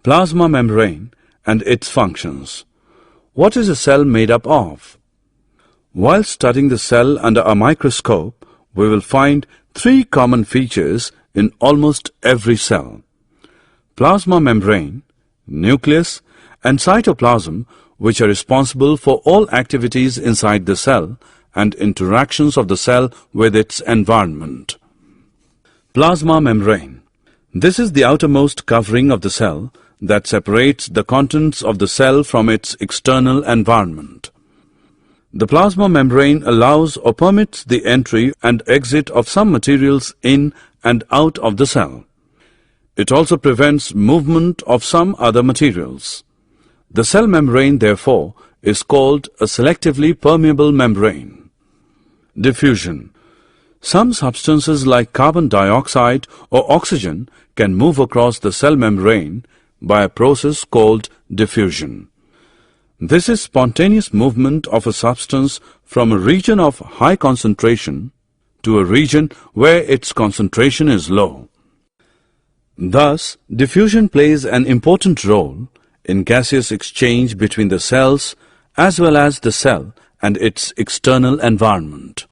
Plasma membrane and its functions. What is a cell made up of? While studying the cell under a microscope, we will find three common features in almost every cell: plasma membrane, nucleus, and cytoplasm, which are responsible for all activities inside the cell and interactions of the cell with its environment. Plasma membrane. This is the outermost covering of the cell that separates the contents of the cell from its external environment. The plasma membrane allows or permits the entry and exit of some materials in and out of the cell. It also prevents movement of some other materials. The cell membrane, therefore, is called a selectively permeable membrane. Diffusion. Some substances like carbon dioxide or oxygen can move across the cell membrane by a process called diffusion. This is spontaneous movement of a substance from a region of high concentration to a region where its concentration is low. Thus, diffusion plays an important role in gaseous exchange between the cells as well as the cell and its external environment.